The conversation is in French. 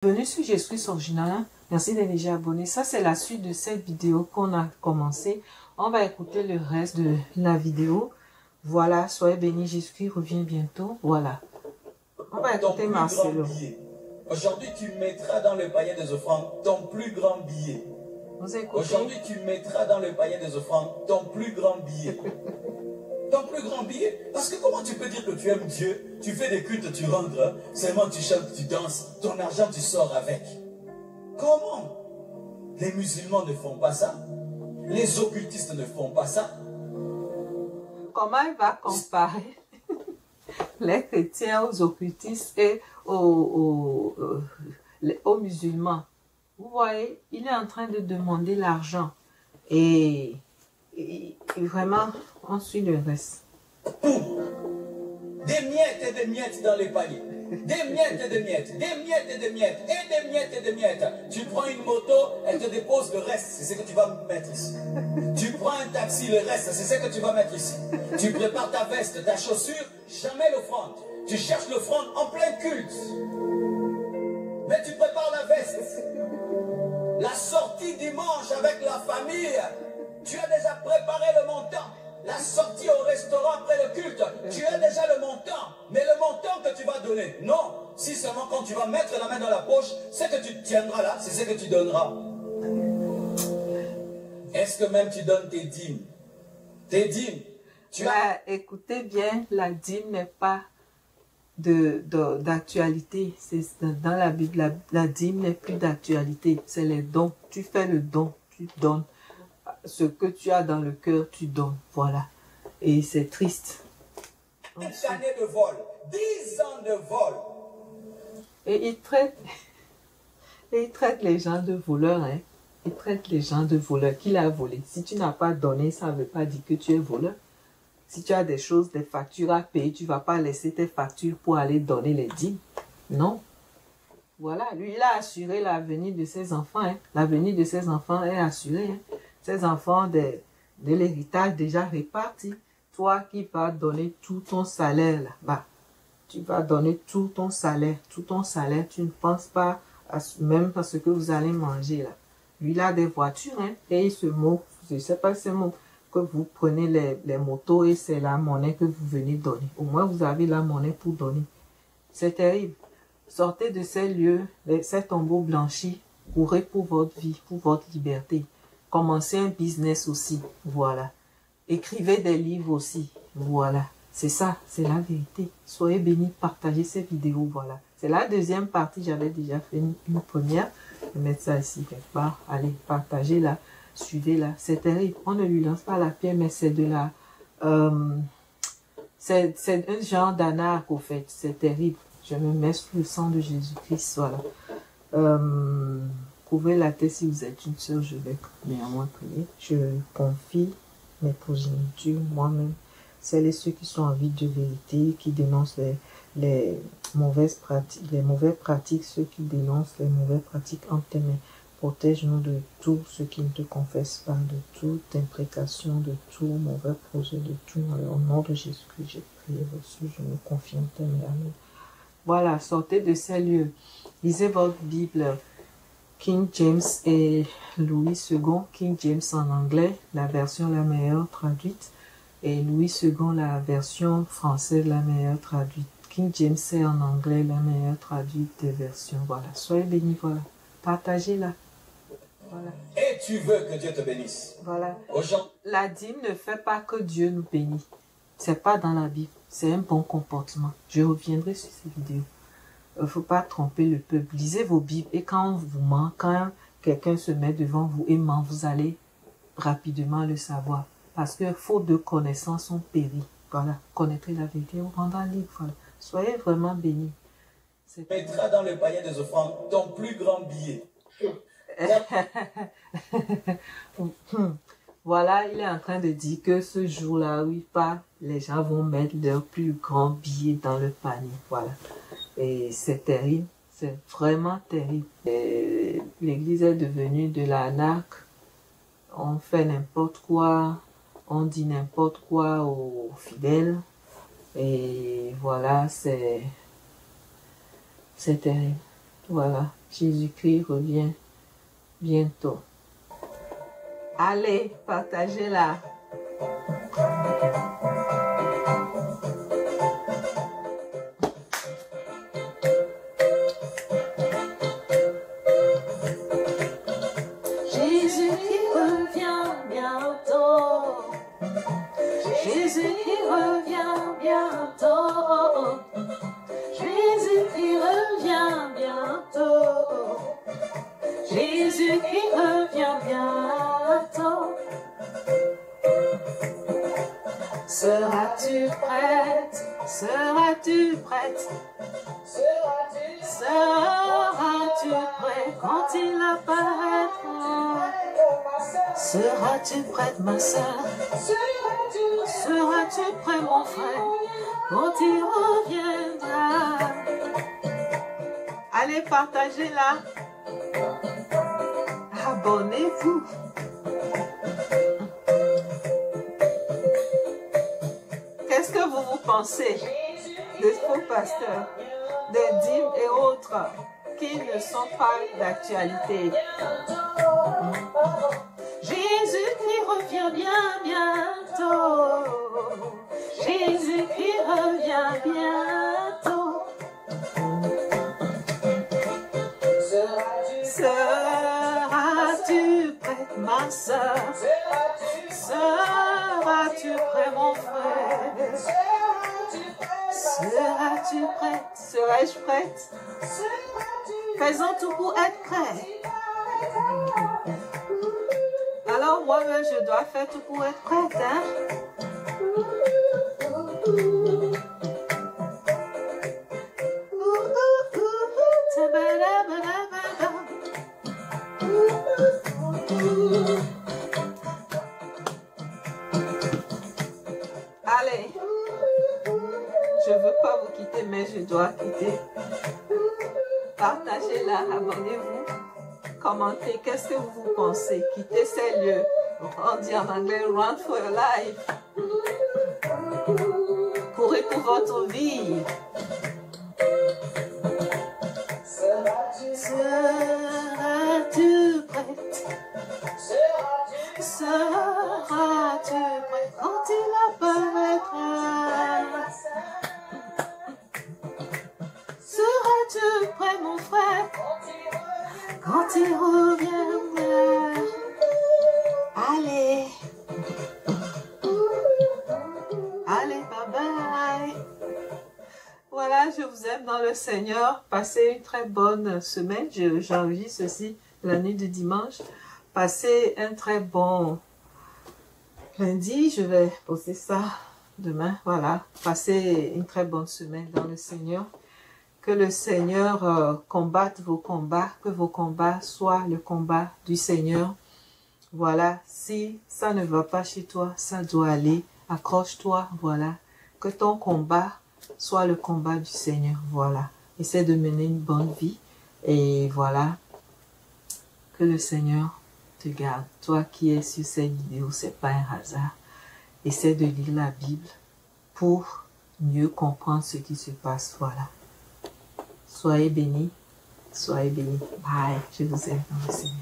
Bienvenue sur Jésus Original. Merci d'être déjà abonné. Ça, c'est la suite de cette vidéo qu'on a commencé. On va écouter le reste de la vidéo. Voilà, soyez bénis. Jésus revient bientôt. Voilà. On va écouter Marcelo. Aujourd'hui, tu mettras dans le panier des offrandes ton plus grand billet. Aujourd'hui, tu mettras dans le panier des offrandes ton plus grand billet. Ton plus grand billet. Parce que comment tu peux dire que tu aimes Dieu, tu fais des cultes, tu rentres, hein, seulement tu chantes, tu danses, ton argent tu sors avec. Comment? Les musulmans ne font pas ça. Les occultistes ne font pas ça. Comment il va comparer les chrétiens aux occultistes et aux musulmans? Vous voyez, il est en train de demander l'argent. Et vraiment, on suit le reste. Des miettes et des miettes dans les paniers. Des miettes et des miettes. Des miettes et des miettes. Et des miettes et des miettes. Tu prends une moto, elle te dépose le reste. C'est ce que tu vas mettre ici. Tu prends un taxi, le reste, c'est ce que tu vas mettre ici. Tu prépares ta veste, ta chaussure, jamais l'offrande. Tu cherches l'offrande en plein culte. Mais tu prépares la veste. La sortie dimanche avec la famille. Tu as déjà préparé le montant. La sortie au restaurant après le culte, tu as déjà le montant. Mais le montant que tu vas donner, non. Si seulement quand tu vas mettre la main dans la poche, ce que tu tiendras là, c'est ce que tu donneras. Est-ce que même tu donnes tes dîmes? Tes dîmes. Écoutez bien, la dîme n'est pas d'actualité. Dans la Bible, la dîme n'est plus d'actualité. C'est les dons. Tu fais le don, tu donnes. Ce que tu as dans le cœur, tu donnes. Voilà. Et c'est triste. 10 années de vol. 10 ans de vol. Et il traite les gens de voleurs. Hein. Il traite les gens de voleurs. Qui l'a volé? Si tu n'as pas donné, ça ne veut pas dire que tu es voleur. Si tu as des choses, des factures à payer, tu ne vas pas laisser tes factures pour aller donner les dîmes. Non. Voilà. Lui, il a assuré l'avenir de ses enfants. Hein. L'avenir de ses enfants est assuré. Hein. Ces enfants de l'héritage déjà réparti. Toi qui vas donner tout ton salaire là-bas. Tu vas donner tout ton salaire. Tout ton salaire, tu ne penses pas même à ce que vous allez manger là. Lui, il a des voitures hein, et il se moque. Je ne sais pas si c'est moque que vous prenez les motos et c'est la monnaie que vous venez donner. Au moins, vous avez la monnaie pour donner. C'est terrible. Sortez de ces lieux, ces tombeaux blanchis. Courez pour votre vie, pour votre liberté. Commencez un business aussi, voilà. Écrivez des livres aussi, voilà. C'est ça, c'est la vérité. Soyez bénis, partagez ces vidéos, voilà. C'est la deuxième partie, j'avais déjà fait une première. Je vais mettre ça ici quelque part. Allez, partagez-la, suivez-la. C'est terrible. On ne lui lance pas la pierre, mais c'est de la... c'est un genre d'anarque, au fait. C'est terrible. Je me mets sous le sang de Jésus-Christ, voilà. Couvrez la tête si vous êtes une sœur, je vais néanmoins prier. Je confie mes progénitures, moi-même, celles et ceux qui sont en vie de vérité, qui dénoncent les mauvaises pratiques, ceux qui dénoncent les mauvaises pratiques entre tes mains. Protège-nous de tout ce qui ne te confesse pas, de toute imprécation, de tout mauvais projet, de tout. Au nom de Jésus-Christ, j'ai prié reçu, je me confie en tes mains. Amen. Voilà, sortez de ces lieux. Lisez votre Bible. King James et Louis II, King James en anglais, la version la meilleure traduite, et Louis II, la version française la meilleure traduite. King James est en anglais, la meilleure traduite des versions. Voilà, soyez bénis, voilà. Partagez-la. Voilà. Et tu veux que Dieu te bénisse. Voilà. La dîme ne fait pas que Dieu nous bénisse. C'est pas dans la Bible. C'est un bon comportement. Je reviendrai sur ces vidéos. Il ne faut pas tromper le peuple. Lisez vos Bibles et quand on vous ment, quand quelqu'un se met devant vous et ment, vous allez rapidement le savoir. Parce que faute de connaissance, on périt. Voilà, connaîtrez la vérité, vous rendra libre. Voilà. Soyez vraiment bénis. Tu mettras dans le panier des offrandes ton plus grand billet. Voilà, il est en train de dire que ce jour-là, oui, pas, les gens vont mettre leur plus grand billet dans le panier. Voilà. Et c'est terrible, c'est vraiment terrible. L'église est devenue de l'arnaque. On fait n'importe quoi, on dit n'importe quoi aux fidèles. Et voilà, c'est terrible. Voilà. Jésus-Christ revient bientôt. Allez, partagez-la. Jésus qui revient bientôt. Jésus qui revient bientôt. Jésus qui revient bientôt. Jésus qui revient bientôt. Seras-tu prête? Seras-tu prête? Seras-tu prêt quand il apparaîtra? Seras-tu prête, ma soeur? Seras-tu prêt, mon frère, quand il reviendra? Allez, partagez-la. Abonnez-vous. Qu'est-ce que vous pensez des faux pasteurs, des dîmes et autres qui ne sont pas d'actualité? Jésus qui revient bientôt. Jésus qui revient bientôt. Seras-tu prête, ma soeur? Seras-tu prêt, mon frère? Seras-tu prête? Serais-je prête? Faisons tout pour être prêt. Alors moi-même, je dois faire tout pour être prête, hein? Allez, je veux pas vous quitter, mais je dois quitter. Partagez-la, abonnez-vous, commentez, qu'est-ce que vous pensez? Quittez ces lieux. On dit en anglais, run for your life. Courez pour votre vie. Seras-tu prête? Seras-tu prête quand il apparaîtra? Seras-tu prêt, mon frère, quand il reviendra? Allez. Allez, bye bye. Voilà, je vous aime dans le Seigneur. Passez une très bonne semaine. J'enregistre ceci la nuit de dimanche. Passez un très bon lundi. Je vais poster ça demain. Voilà. Passez une très bonne semaine dans le Seigneur. Que le Seigneur combatte vos combats. Que vos combats soient le combat du Seigneur. Voilà. Si ça ne va pas chez toi, ça doit aller. Accroche-toi. Voilà. Que ton combat soit le combat du Seigneur. Voilà. Essaie de mener une bonne vie. Et voilà. Que le Seigneur te garde. Toi qui es sur cette vidéo, c'est pas un hasard. Essaie de lire la Bible pour mieux comprendre ce qui se passe. Voilà. Soyez bénis. Soyez bénis. Bye. Je vous aime dans le Seigneur.